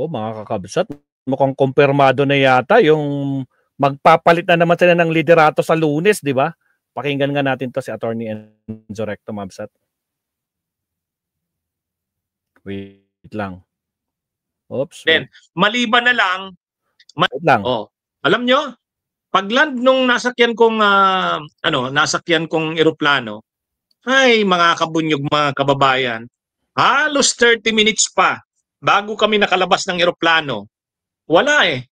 Naku, mga kakabsat, mukhang kumpirmado na yata yung magpapalit na naman sila ng liderato sa Lunes, di ba? Pakinggan nga natin to si Attorney Enzo Recto, Mabsat. Wait lang. Oops. Then, maliban na lang, wait lang. Alam nyo, pagland nung nasakyan kong eroplano, ay mga kabunyog, mga kababayan, halos 30 minutes pa bago kami nakalabas ng eroplano. Wala eh.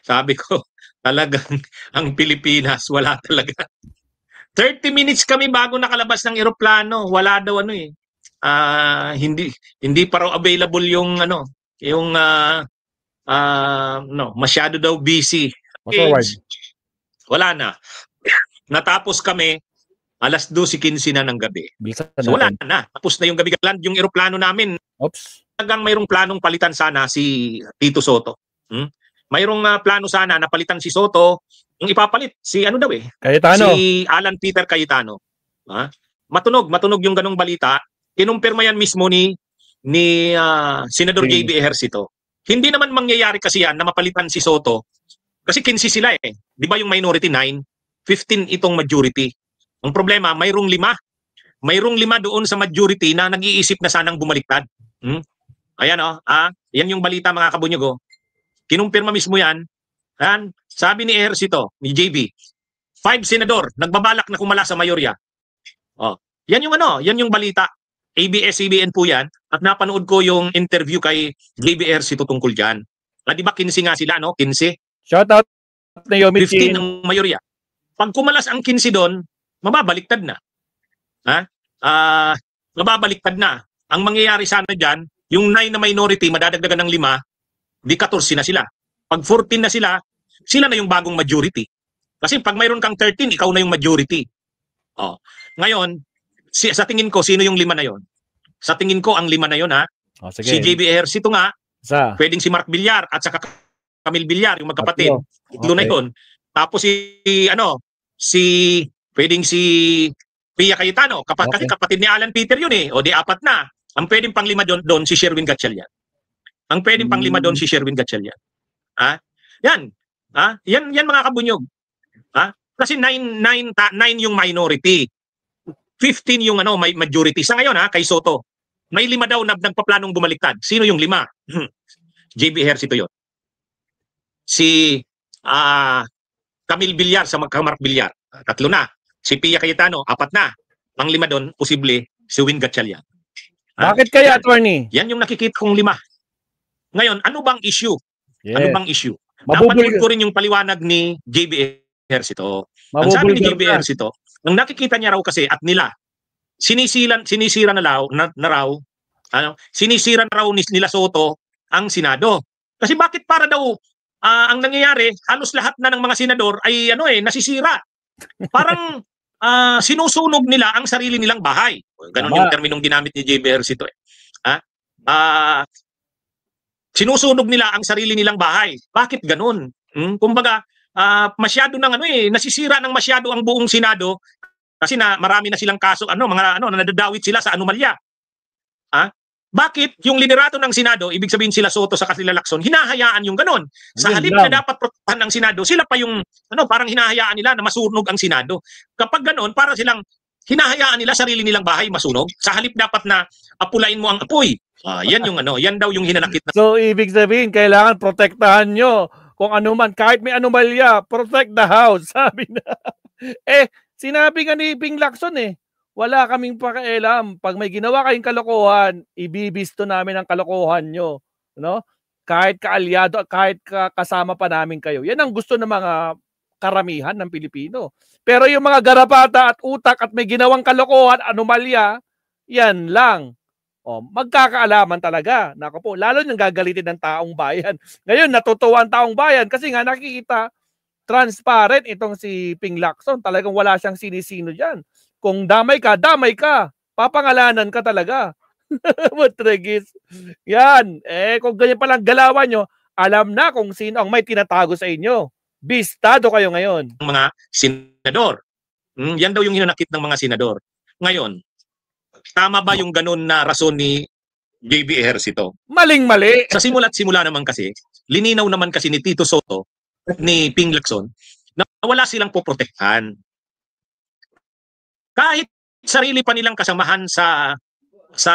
Sabi ko, talagang ang Pilipinas, wala talaga. 30 minutes kami bago nakalabas ng eroplano, wala daw hindi pa raw available yung masyado daw busy. Wala na. Natapos kami alas 12:15 na ng gabi. So wala na. Tapos na yung gabi. Yung eroplano namin. Oops. Talagang mayroong planong palitan sana si Tito Soto. Mayroong plano sana na palitan si Soto. Yung ipapalit si ano daw eh. Cayetano. Si Alan Peter Cayetano. Matunog yung ganong balita. Kinumpirma yan mismo ni Senador JB Ejercito. Hindi naman mangyayari kasi yan na mapalitan si Soto. Kasi 15 sila eh. Di ba yung minority 9? 15 itong majority. Ang problema, mayroong 5. Mayroong 5 doon sa majority na nag-iisip na sanang bumaliktad. Ayan yan yung balita mga kabunyog. Kinumpirma mismo yan. Sabi ni Ejercito, ni JB, 5 senador nagbabalak na kumala sa mayorya. Yan yung balita. ABS-CBN po yan. At napanood ko yung interview kay JB Ejercito tungkol dyan. Di ba 15 nga sila, 15? Shout out na Yomi 15 ang mayorya. Pag kumalas ang 15 doon, mababaliktad na. Mababaliktad na. Ang mangyayari sana dyan, yung 9 na minority, madadagdagan ng 5, di 14 na sila. Pag 14 na sila na yung bagong majority. Kasi pag mayroon kang 13, ikaw na yung majority. Ngayon, sa tingin ko, sino yung 5 na yon? Sa tingin ko, ang 5 na yon si JB Ejercito nga, pwedeng si Mark Villar at saka Camille Villar, yung magkapatid. Ito na yun. Tapos pwedeng si Pia Cayetano, kasi kapatid ni Alan Peter yun eh. O di 4 na. Ang pwedeng pang 5 doon si Sherwin Gatchalian. Ang pwedeng pang 5 doon si Sherwin Gatchalian. Yan. Yan mga kabunyog. Kasi 9 yung minority. 15 yung majority. Sa ngayon kay Soto, may 5 daw na nagpaplanong bumaliktad. Sino yung 5? JB Ejercito yun. Si Camille Villar sa Mark Villar, 3 na. Si Pia Cayetano, 4 na. Pang 5 doon, posible si Win Gatchalian. Bakit kaya, Attorney? Yan yung nakikita kong 5. Ngayon, ano bang issue? Yes. Ano bang issue? Napanood ko rin yung paliwanag ni JB Ejercito. Ang sabi ni JB Ejercito, ang nakikita niya raw kasi at nila, sinisira na raw nila Soto ang Senado. Kasi bakit para daw ang nangyayari, halos lahat na ng mga senador ay nasisira. Parang sinusunog nila ang sarili nilang bahay. Ganon yung terminong ginamit ni JB Ejercito eh. Sinusunog nila ang sarili nilang bahay. Bakit ganon? Kumbaga, masyado nang nasisira ng masyado ang buong Senado kasi marami na silang kaso nadadawit sila sa anomalya. Bakit yung liderato ng Senado, ibig sabihin sila Soto sa Kasila Lacson, hinahayaan yung ganon? Sa halip na dapat protektahan ng Senado, sila pa yung parang hinahayaan nila na masunog ang Senado. Kapag ganon, para silang hinahayaan nila sarili nilang bahay masunog. Sa halip dapat na apulain mo ang apoy. Yan yung yan daw yung hinanakit na. So ibig sabihin kailangan protektahan nyo kung ano man, kahit may anomalya, protect the house, sabi na. Sinabi nga ni Ping Lacson wala kaming pakialam. Pag may ginawa kayong kalokohan, ibibisto namin ang kalokohan nyo. Kahit kaalyado, kahit kasama pa namin kayo. Yan ang gusto ng mga karamihan ng Pilipino. Pero yung mga garapata at utak at may ginawang kalokohan, anomalya, yan lang. Magkakaalaman talaga. Nako po, lalo nang gagalitin ng taong bayan. Ngayon, natutuwa ang taong bayan kasi nga nakikita transparent itong si Ping Lacson. Talagang wala siyang sinisino dyan. Kung damay ka, papangalanan ka talaga. Matragis. Yan. Kung ganyan palang galawan nyo, alam na kung sino ang may tinatago sa inyo. Bistado kayo ngayon. Mga senador. Yan daw yung hinanakit ng mga senador. Ngayon, tama ba yung ganun na rason ni JB Ejercito. Maling-mali. Sa simula't simula naman kasi, lininaw naman kasi ni Tito Soto at ni Ping Lacson na wala silang poprotektahan. Kahit sarili pa nilang kasamahan sa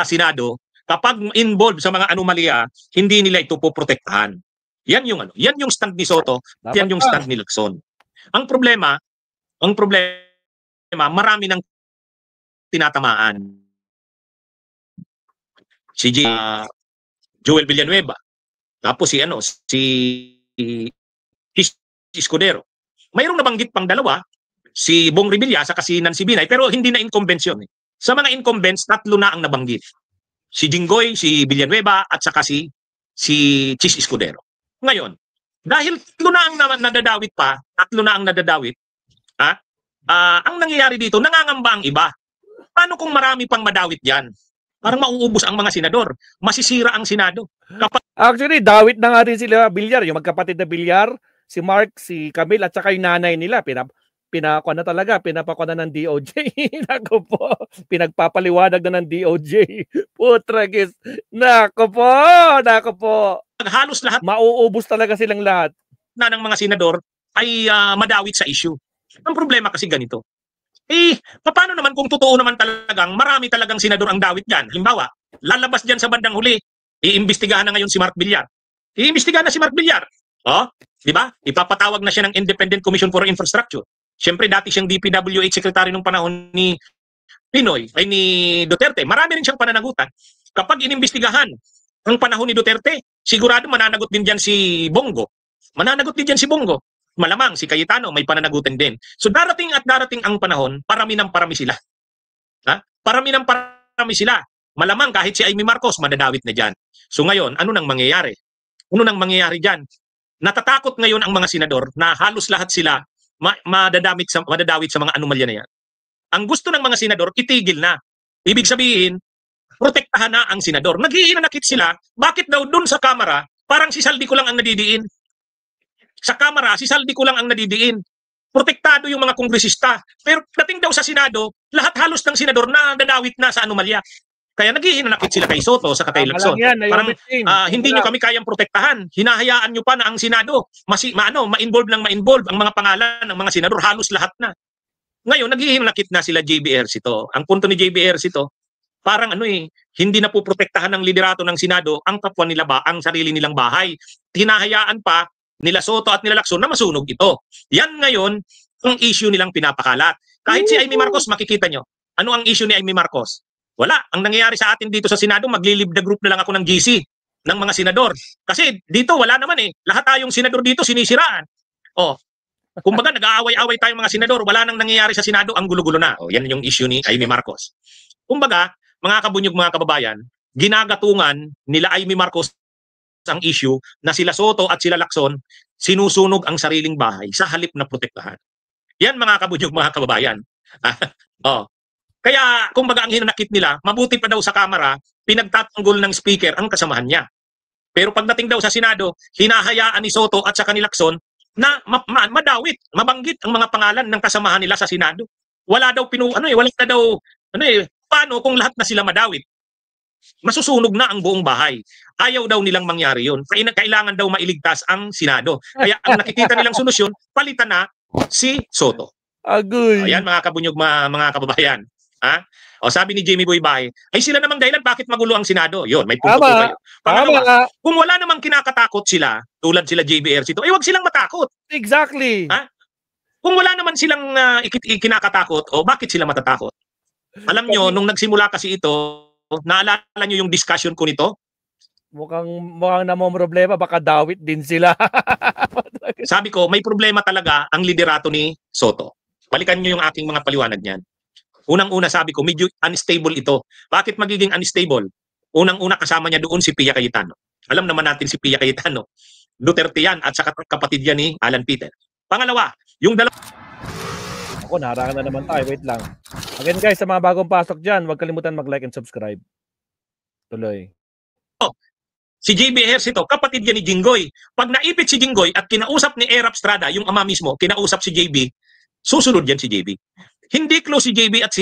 Senado, kapag involved sa mga anomalya, hindi nila ito poprotektahan. Yan yung stand ni Soto, yan yung stand ni Lacson. Ang problema, marami nang tinatamaan. Si Joel Villanueva, tapos si Escudero. Mayroong nabanggit pang dalawa, si Bong Revilla sa si Nancy Binay, pero hindi na incumbents yun. Sa mga incumbents, 3 na ang nabanggit. Si Jinggoy, si Villanueva, at saka si Chis Escudero. Ngayon, dahil 3 na ang nadadawit pa, 3 na ang nadadawit, ang nangyayari dito, nangangamba ang iba. Paano kung marami pang madawit yan? Parang mauubos ang mga senador. Masisira ang Senado. Actually, dawit na nga rin sila Villar, yung magkapatid na Villar, si Mark, si Camille, at saka yung nanay nila. Pinapakuha na ng DOJ. Nako po. Pinagpapaliwanag na ng DOJ. Putragis. Nako po. Halos lahat. Mauubos talaga silang lahat. Na ng mga senador ay madawit sa issue. Ang problema kasi ganito. Paano naman kung totoo naman talagang marami talagang senador ang dawit dyan? Halimbawa, lalabas dyan sa bandang huli, iimbestigahan na ngayon si Mark Villar. Iimbestigahan na si Mark Villar. Di ba? Ipapatawag na siya ng Independent Commission for Infrastructure. Siyempre, dati siyang DPWH secretary nung panahon ni ni Duterte. Marami rin siyang pananagutan. Kapag inimbestigahan ang panahon ni Duterte, sigurado mananagot din dyan si Bongo. Malamang si Cayetano may pananagutan din. So darating ang panahon, parami sila. Parami sila. Malamang kahit si Amy Marcos madadawit na diyan. So ngayon, ano nang mangyayari? Diyan? Natatakot ngayon ang mga senador na halos lahat sila madadawit sa mga anomalya na yan. Ang gusto ng mga senador, itigil na. Ibig sabihin, protektahan na ang senador. Naghihinanakit sila, bakit daw dun sa Kamara, parang si Saldi ko lang ang nadidiin. Sa Kamara, si Saldi ko lang ang nadidiin. Protektado yung mga kongresista. Pero dating daw sa Senado, lahat halos ng senador na dadawit na sa anomalya. Kaya naghihinanakit sila kay Soto sa kay Lacson. Parang hindi nyo kami kayang protektahan. Hinahayaan nyo pa na ang Senado ma-involve ang mga pangalan ng mga senador, halos lahat na. Ngayon, naghihinanakit na sila JB Ejercito. Ang punto ni JB Ejercito, parang hindi na po protektahan ng liderato ng Senado ang kapwa nila ang sarili nilang bahay. Hinahayaan pa nila Soto at nila Lacson na masunog ito. Yan ngayon ang issue nilang pinapakalat. Kahit si Amy Marcos, makikita nyo. Ano ang issue ni Amy Marcos? Wala. Ang nangyayari sa atin dito sa Senado, magli-leave the group na lang ako ng GC ng mga senador. Kasi dito wala naman Lahat tayong senador dito sinisiraan. Kumbaga nag-aaway-away tayong mga senador, wala nang nangyayari sa Senado, ang gulo-gulo na. Yan yung issue ni Amy Marcos. Kumbaga, mga kabunyog, mga kababayan, ginagatungan nila Amy Marcos ang issue na sila Soto at sila Lacson sinusunog ang sariling bahay sa halip na protektahan. Yan mga kabunyog, mga kababayan. Kaya kumbaga ang hinanakit nila, mabuti pa daw sa Kamara, pinagtatanggol ng speaker ang kasamahan niya. Pero pagdating daw sa Senado, hinahayaan ni Soto at saka ni Lacson na madawit, mabanggit ang mga pangalan ng kasamahan nila sa Senado. Wala daw paano kung lahat na sila madawit? Masusunog na ang buong bahay. Ayaw daw nilang mangyari yun. Kailangan daw mailigtas ang Senado. Kaya ang nakikita nilang solusyon, palitan na si Soto. Agoy. Ayan mga kabunyog, mga kababayan. Sabi ni Jamie Boy Bahay, ay sila namang dahilan bakit magulo ang Senado. Yun, may punto po kayo. Pangalawa, kung wala namang kinakatakot sila, tulad sila JB Ejercito, wag silang matakot. Exactly. Kung wala naman silang kinakatakot, bakit sila matatakot? Alam nyo, nung nagsimula kasi ito, naalala nyo yung discussion ko nito? Mukhang namang problema, baka dawit din sila. Sabi ko, may problema talaga ang liderato ni Soto. Balikan nyo yung aking mga paliwanag niyan. Unang-una sabi ko, medyo unstable ito. Bakit magiging unstable? Unang-una kasama niya doon si Pia Cayetano. Alam naman natin si Pia Cayetano. Duterte yan at saka kapatid yan ni Alan Peter. Pangalawa, yung dalawa... Ako, naharangan na naman tayo. Wait lang. Again guys, sa mga bagong pasok dyan, huwag kalimutan mag-like and subscribe. Tuloy. Si JB Ejercito, kapatid yan ni Jinggoy. Pag naipit si Jinggoy at kinausap ni Erap Estrada, yung ama mismo, kinausap si JB, susunod yan si JB. Hindi close si JB at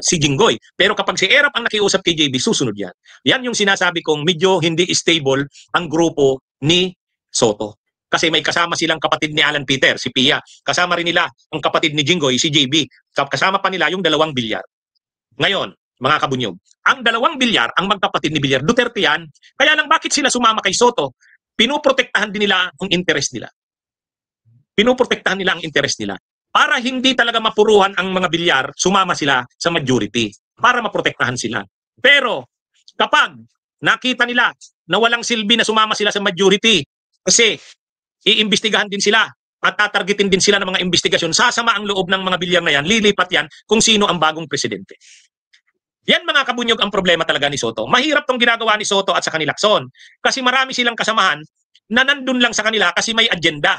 si Jinggoy. Pero kapag si Erap ang nakiusap kay JB, susunod yan. Yan yung sinasabi kong medyo hindi stable ang grupo ni Soto. Kasi may kasama silang kapatid ni Alan Peter, si Pia. Kasama rin nila ang kapatid ni Jinggoy, si JB. Kasama pa nila yung dalawang bilyar. Ngayon, mga kabunyog, ang dalawang bilyar, ang magkapatid ni Bilyar, Duterte yan. Kaya lang bakit sila sumama kay Soto? Pinuprotektahan din nila ang interest nila. Pinuprotektahan nila ang interest nila. Para hindi talaga mapuruhan ang mga bilyar, sumama sila sa majority para maprotektahan sila. Pero kapag nakita nila na walang silbi na sumama sila sa majority kasi iimbestigahan din sila at tatargetin din sila ng mga investigasyon, sasama ang loob ng mga bilyar na yan, lilipat yan kung sino ang bagong presidente. Yan mga kabunyog ang problema talaga ni Soto. Mahirap tong ginagawa ni Soto at sa kanila Lacson kasi marami silang kasamahan na nandun lang sa kanila kasi may agenda.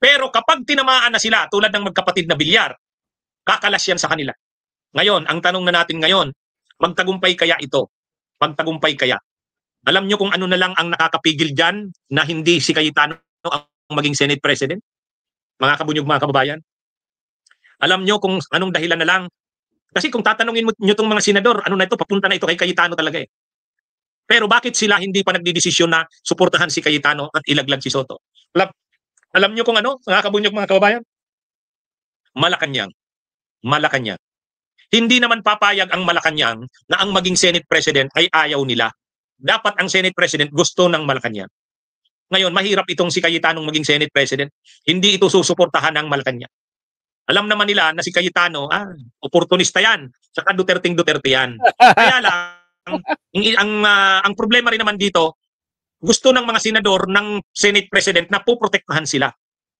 Pero kapag tinamaan na sila tulad ng magkapatid na bilyar, kakalas yan sa kanila. Ngayon, ang tanong na natin ngayon, magtagumpay kaya ito? Magtagumpay kaya? Alam nyo kung ano na lang ang nakakapigil dyan na hindi si Cayetano ang maging Senate President? Mga kabunyog, mga kababayan? Alam nyo kung anong dahilan na lang? Kasi kung tatanungin nyo itong mga senador, ano na ito, papunta na ito kay Cayetano talaga eh. Pero bakit sila hindi pa nagdidesisyon na suportahan si Cayetano at ilaglag si Soto? Alam nyo kung ano, mga kabunyog, mga kababayan? Malacanang. Malacanang. Hindi naman papayag ang Malacanang na ang maging Senate President ay ayaw nila. Dapat ang Senate President gusto ng Malacanang. Ngayon, mahirap itong si Cayetanong maging Senate President. Hindi ito susuportahan ng Malacanang. Alam naman nila na si Cayetano, oportunista yan. Saka Duterte yan. Kaya lang, ang problema rin naman dito, gusto ng mga senador ng Senate President na puprotektahan sila.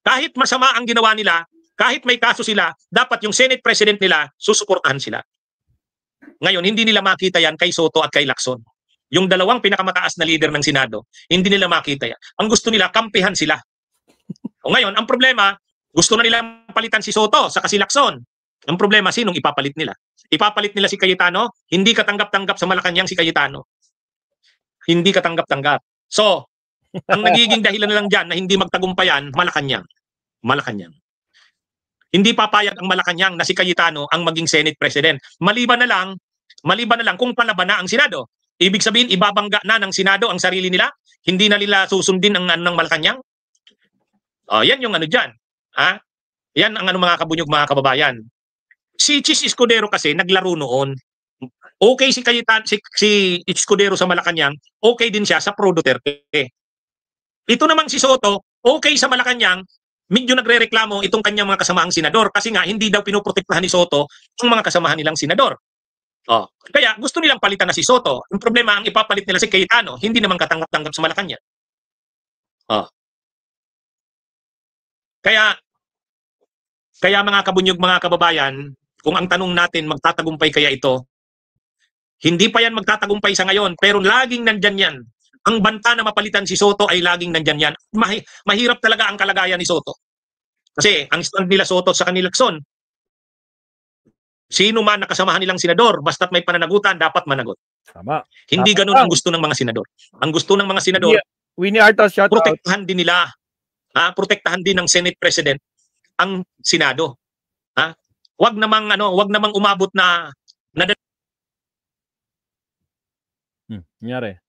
Kahit masama ang ginawa nila, kahit may kaso sila, dapat yung Senate President nila, susuportahan sila. Ngayon, hindi nila makita yan kay Soto at kay Lacson. Yung dalawang pinakamataas na leader ng Senado, hindi nila makita yan. Ang gusto nila, kampihan sila. O ngayon, ang problema, gusto na nilang palitan si Soto sa si Lacson. Ang problema, sinong ipapalit nila? Ipapalit nila si Cayetano? Hindi katanggap-tanggap sa Malacanang si Cayetano. Hindi katanggap-tanggap. So, ang nagiging dahilan na lang dyan na hindi magtagumpayan, Malacanang. Malacanang. Hindi papayag ang Malacanang na si Cayetano ang maging Senate President. Maliban na lang kung palaban na ang Senado. Ibig sabihin, ibabangga na ng Senado ang sarili nila? Hindi na nila susundin ang ng Malacanang? Yan yung ano dyan. Yan ang ano mga kabunyog, mga kababayan. Si Chis Escudero kasi naglaro noon. Okay si Cayetano, si Escudero sa Malacanang, okay din siya sa pro Duterte. Ito namang si Soto, okay sa Malacanang, medyo nagrereklamo itong kanyang mga kasamaang senador kasi nga hindi daw pinoprotektahan ni Soto ang mga kasamahan nilang senador. Kaya gusto nilang palitan na si Soto. Ang problema, ang ipapalit nila si Cayetano, hindi naman katanggap-tanggap sa Malacanang. Kaya mga kabunyog, mga kababayan, kung ang tanong natin, magtatagumpay kaya ito, hindi pa yan magtatagumpay sa ngayon, pero laging nandyan yan. Ang banta na mapalitan si Soto ay laging nandyan yan. Mahirap talaga ang kalagayan ni Soto. Kasi ang stand nila Soto sa kanila Lacson, sino man nakasamahan nilang senador, basta't may pananagutan, dapat managot. Tama. Hindi ganun ang gusto ng mga senador. Ang gusto ng mga senador, Winnie Artas, shout protektahan din nila. Protektahan din ng Senate President ang Senado. Wag namang umabot na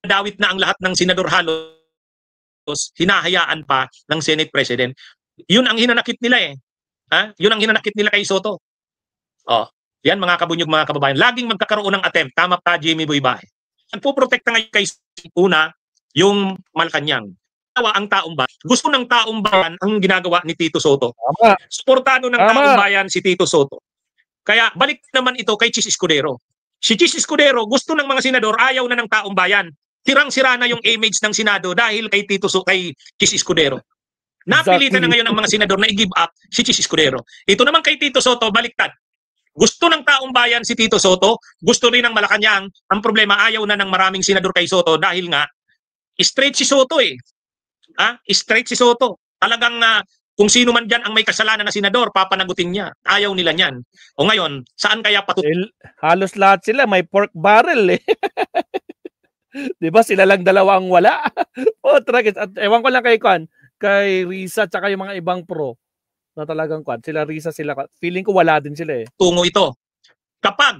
dawit na ang lahat ng senador halos hinahayaan pa ng Senate President. Yun ang hinanakit nila Yun ang hinanakit nila kay Soto. Yan mga kabunyog, mga kababayan. Laging magkakaroon ng attempt. Tama pa, Jimmy Boybahe. Nagpuprotekta ngayon kay una yung Malacanang. Ang taong bayan. Gusto ng taong bayan ang ginagawa ni Tito Soto. Suportado ng taong bayan si Tito Soto. Kaya balik naman ito kay Chis Escudero. Si Chis Escudero, gusto ng mga senador, ayaw na ng taong bayan. Tirang-sira na yung image ng Senado dahil kay Chis Escudero. Napilitan na ngayon ang mga senador na i-give up si Chis Escudero. Ito naman kay Tito Soto, baliktad. Gusto ng taong bayan si Tito Soto, gusto rin ng Malacanang. Ang problema, ayaw na ng maraming senador kay Soto dahil nga, straight si Soto straight si Soto. Talagang kung sino man dyan ang may kasalanan na senador, papanagutin niya. Ayaw nila niyan. O ngayon, saan kaya halos lahat sila may pork barrel Di ba? Sila lang dalawa ang wala. At ewan ko lang kay Risa at yung mga ibang pro. na talagang kwan. Sila Risa, sila feeling ko wala din sila eh. Tungo ito. Kapag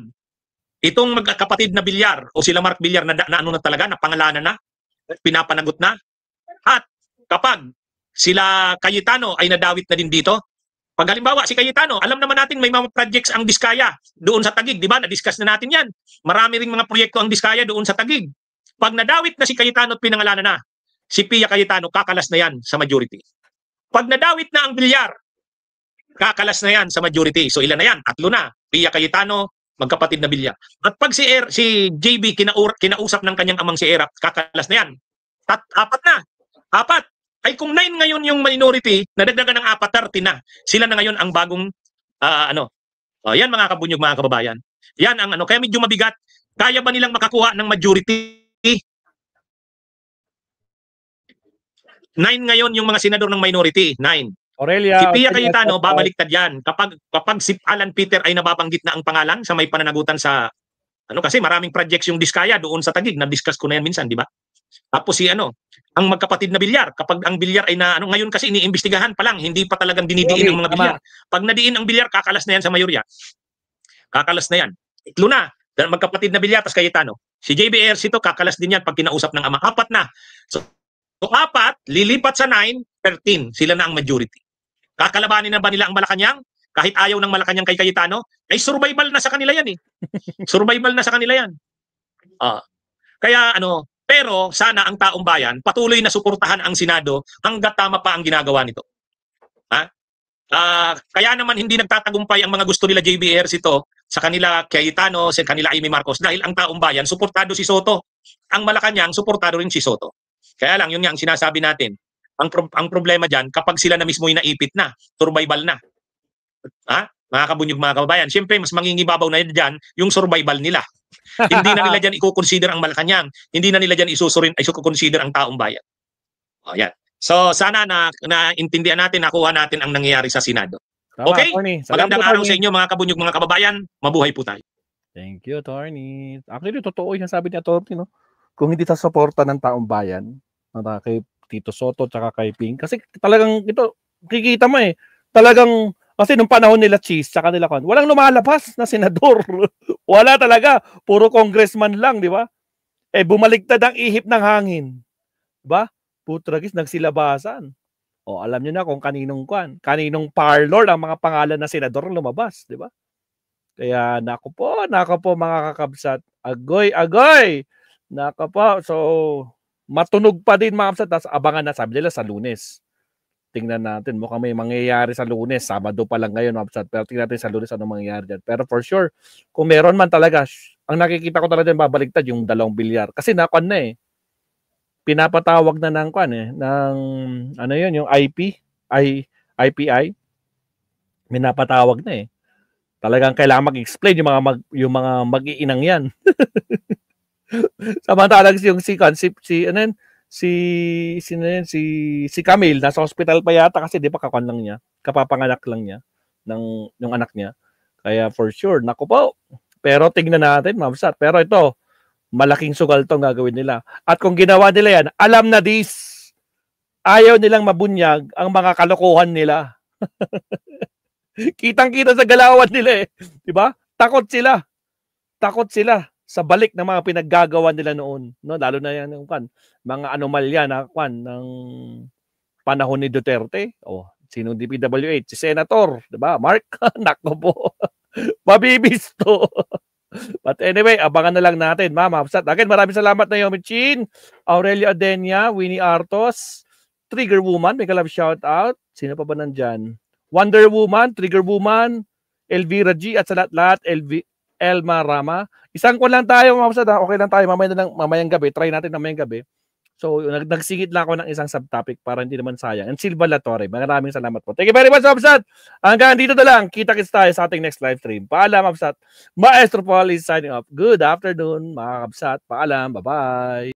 itong magkakapatid na Villar o sila Mark Villar na ano na talaga, na pangalanan na, pinapanagot na, at kapag sila Cayetano ay nadawit na din dito, pag halimbawa si Cayetano, alam naman natin may mga projects ang Diskaya doon sa Taguig, di ba? Na-discuss na natin yan. Marami ring mga proyekto ang Diskaya doon sa Taguig. Pag nadawit na si Cayetano at pinangalanan na, si Pia Cayetano, kakalas na yan sa majority. Pag nadawit na ang Villar, kakalas na yan sa majority. So ilan na yan? 3 na. Pia Cayetano, magkapatid na Villar. At pag si JB kinausap ng kanyang amang si Erap, kakalas na yan. 4 na. 4. Ay kung 9 ngayon yung minority, nadagdagan ng 4, 30 na. Sila na ngayon ang bagong yan mga kabunyog, mga kababayan. Yan ang kaya medyo mabigat. Kaya ba nilang makakuha ng majority? 9 ngayon yung mga senador ng minority, 9. Aurelia, Si Pia Cayetano, babaliktad yan. Kapag si Alan Peter ay nababanggit na ang pangalan sa may pananagutan sa, kasi maraming projects yung Diskaya doon sa Taguig, na-discuss ko na yan minsan, di ba? Tapos si ang magkapatid na Villar, kapag ang Villar ay na, ngayon kasi iniimbestigahan pa lang, hindi pa talagang dinidiin ang mga Villar. Pag nadiin ang Villar, kakalas na yan sa mayorya. Kakalas na yan. 3 na. Dahil magkapatid na Villar, tas Cayetano. Si JBRC to, kakalas din yan pag kinausap ng ama. 4 na. So 4, lilipat sa 9, 13. Sila na ang majority. Kakalabanin na ba nila ang Malacanang? Kahit ayaw ng Malacanang kay Cayetano, ay survival na sa kanila yan eh. Survival na sa kanila yan. Kaya pero sana ang taong bayan patuloy na suportahan ang Senado hangga't tama pa ang ginagawa nito. Kaya naman hindi nagtatagumpay ang mga gusto nila JBRC to sa kanila Cayetano, sa kanila Amy Marcos, dahil ang taong bayan suportado si Soto. Ang Malacanang suportado rin si Soto. Kaya lang yun nga ang sinasabi natin. Ang problema diyan kapag sila na mismo ay naipit na, survival na. Mga kabunyog, mga kababayan, siyempre mas mangingibabaw na diyan yung survival nila. Hindi na nila diyan i-consider ang Malacanang, hindi na nila diyan i-consider ang taong bayan. Yan. So sana na intindihan natin, nakuha natin ang nangyayari sa Senado. Okay? Magandang araw sa inyo mga kabunyog, mga kababayan. Mabuhay po tayo. Thank you, Attorney. Actually, totoo yung sabi ni Attorney, no? Kung hindi sa suporta ng taong bayan, kay Tito Soto tsaka kay Ping, kasi talagang ito, kikita mo talagang, kasi nung panahon nila Cheese tsaka nila walang lumalabas na senador. Wala talaga, puro congressman lang, di ba? Bumaligtad ang ihip ng hangin. Di ba? Putragis, nagsilabasan. Alam niyo na kung kaninong parlor ang mga pangalan na senador lumabas, di ba? Kaya nako po mga kakabsat. Agoy. Nako po. So matunog pa din mga kapsat, tapos abangan na, sabi nila sa Lunes. Tingnan natin, mukhang may mangyayari sa Lunes. Sabado pa lang ngayon, mga kapsat. Pero tingnan natin sa Lunes anong mangyayari dyan. Pero for sure, kung meron man talaga, ang nakikita ko talaga babaliktad yung 2 Villar. Kasi pinapatawag na ng yung IPI. Pinapatawag na Talagang kailangan mag-explain yung mga mag-iinang yan. Samantalang si Camille nasa hospital pa yata kasi di ba kapapanganak lang niya ng anak niya. Kaya for sure, naku po. Pero tingnan natin, mabsat. Pero ito, malaking sugal tong gagawin nila. At kung ginawa nila yan, alam na ayaw nilang mabunyag ang mga kalokohan nila. Kitang-kita sa galawan nila di ba? Takot sila sa balik ng mga pinaggagawa nila noon, no? Lalo na yan yung mga anomalya ng panahon ni Duterte. Sino DPWH? Si Senator, 'di ba? Mark, nako po. Mabibisto. But anyway, abangan na lang natin, Ma'am Hapsat. Again, maraming salamat na Yomi Chin, Aurelio Adenia, Winnie Artos, Trigger Woman, may kalab shout out. Sino pa ba nandyan? Wonder Woman, Trigger Woman, Elvira G, at sa lahat, Elma Rama. Isang lang tayo, mga kapsat. Okay lang tayo, mamayang gabi. Try natin mamayang gabi. So, nagsigit lang ako ng isang subtopic para hindi naman sayang. And Silva Latore, maraming salamat po. Thank you very much, kapsat. Hanggang dito na lang. Kita-kits tayo sa ating next live stream. Paalam, kapsat. Maestro Paul is signing off. Good afternoon, mga kapsat. Paalam. Bye-bye.